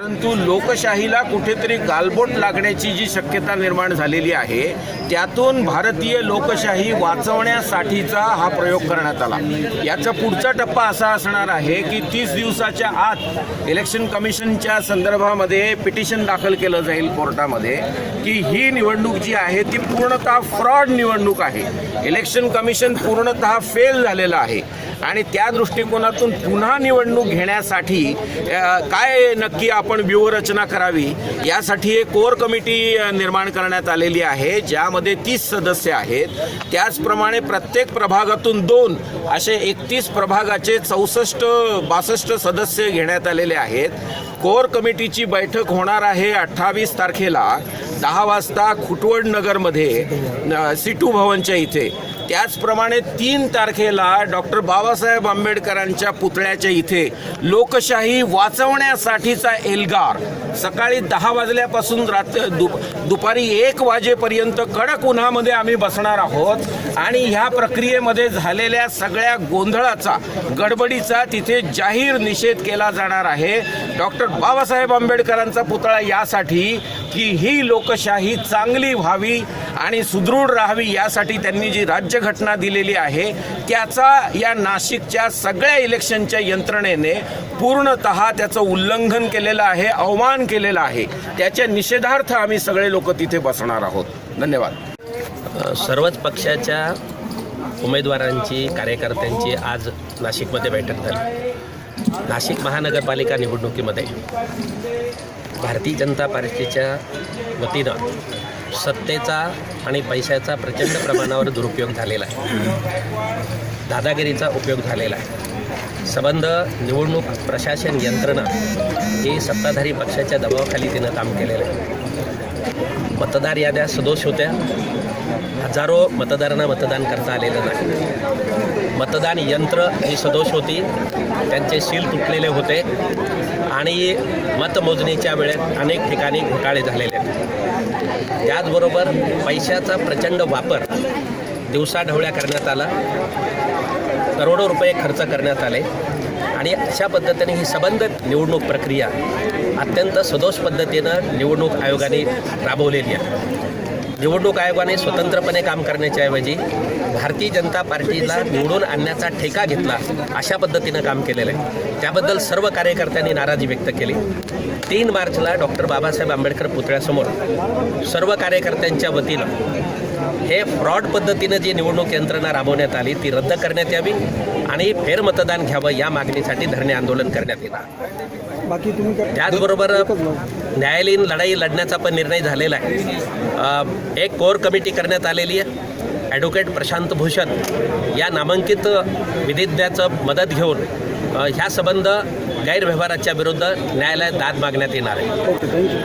परंतु लोकशाहीला कुठेतरी गालबोट लागण्याची जी शक्यता निर्माण झालेली आहे, त्यातून भारतीय लोकशाही वाचवण्यासाठीचा हा प्रयोग करण्यात आला। याचा पुढचा टप्पा असा असणार आहे की 30 दिवसाच्या आत इलेक्शन कमिशनच्या संदर्भामध्ये पिटिशन दाखल केलं जाईल कोर्टामध्ये की ही निवडणूक जी आहे ती पूर्णतः फ्रॉड निवडणूक आहे, इलेक्शन कमिशन पूर्णतः फेल झालेलं आहे आणि त्या दृष्टिकोनातून पुन्हा निवडणूक घेण्यासाठी काय नक्की आपण व्यूहरचना करावी यासाठी एक कोर कमिटी निर्माण करण्यात आलेली आहे, ज्यामध्ये 30 सदस्य आहेत। त्याचप्रमाणे प्रत्येक प्रभागातून 2 असे 31 प्रभागाचे 64-62 सदस्य घेण्यात आलेले आहेत। कोर कमिटीची बैठक होणार आहे 28 तारखेला 10 वाजता खुटवड नगरमध्ये सिटू भवनच्या इथे। त्याचप्रमाणे 3 तारखेला डॉक्टर बाबासाहेब आंबेडकरांच्या पुतळ्याच्या इथे लोकशाही वाचवण्यासाठीचा एल्गार सकाळी 10 वाजल्यापासून दुपारी 1 वाजेपर्यंत कडक उन्हामध्ये आम्ही बसणार आहोत आणि ह्या प्रक्रियेमध्ये झालेल्या सगळ्या गोंधळाचा गडबडीचा तिथे जाहीर निषेध केला जाणार आहे। डॉक्टर बाबासाहेब आंबेडकरांचा पुतळा यासाठी की ही लोकशाही चांगली व्हावी आणि सुदृढ राहावी यासाठी त्यांनी जी राज्यघटना दिलेली आहे त्याचा या नाशिकच्या सगळ्या इलेक्शनच्या यंत्रणेने पूर्णतः त्याचं उल्लंघन केलेलं आहे, अवमान केलेला आहे। त्याच्या निषेधार्थ आम्ही सगळे लोक तिथे बसणार आहोत। धन्यवाद। सर्वच पक्षाच्या उमेदवारांची कार्यकर्त्यांची आज नाशिकमध्ये बैठक झाली। नाशिक महानगरपालिका निवडणुकीमध्ये भारतीय जनता पार्टीच्या वतीनं सत्तेचा आणि पैशाचा प्रचंड प्रमाणावर दुरुपयोग झालेला आहे, दादागिरीचा उपयोग झालेला आहे। संबंध निवडणूक प्रशासन यंत्रणा ही सत्ताधारी पक्षाच्या दबावाखाली तिनं काम केलेलं आहे। मतदार याद्या सदोष होत्या, हजारो मतदारांना मतदान करता आलेलं नाही। मतदान यंत्र ही सदोष होती, त्यांचे सील तुटलेले होते आणि मतमोजणीच्या वेळेत अनेक ठिकाणी घोटाळे झालेले आहेत। त्याचबरोबर पैशाचा प्रचंड वापर दिवसाढवळ्या करण्यात आला, करोडो रुपये खर्च करण्यात आले आणि अशा पद्धतीने ही संबंधित निवडणूक प्रक्रिया अत्यंत सदोष पद्धतीनं निवडणूक आयोगाने राबवलेली आहे। निवडणूक आयोगाने स्वतंत्रपणे काम करण्याच्या ऐवजी भारतीय जनता पार्टीला निवडून आणण्याचा ठेका घेतला, अशा पद्धतीनं काम केलेलं आहे। त्याबद्दल सर्व कार्यकर्त्यांनी नाराजी व्यक्त केली। 3 मार्चला डॉक्टर बाबासाहेब आंबेडकर पुतळ्यासमोर सर्व कार्यकर्त्यांच्या वतीनं हे फ्रॉड पद्धतीनं जी निवडणूक यंत्रणा राबवण्यात आली ती रद्द करण्यात यावी आणि फेरमतदान घ्यावं या मागणीसाठी धरणे आंदोलन करण्यात येणार। त्याचबरोबर न्यायालयीन लढाई लढण्याचा पण निर्णय झालेला आहे। एक कोर कमिटी करण्यात आलेली आहे। ॲडव्होकेट प्रशांत भूषण या नामांकित विधिज्ञाचं मदत घेऊन ह्या संबंध गैरव्यवहाराच्या विरुद्ध न्यायालयात दाद मागण्यात येणार आहे।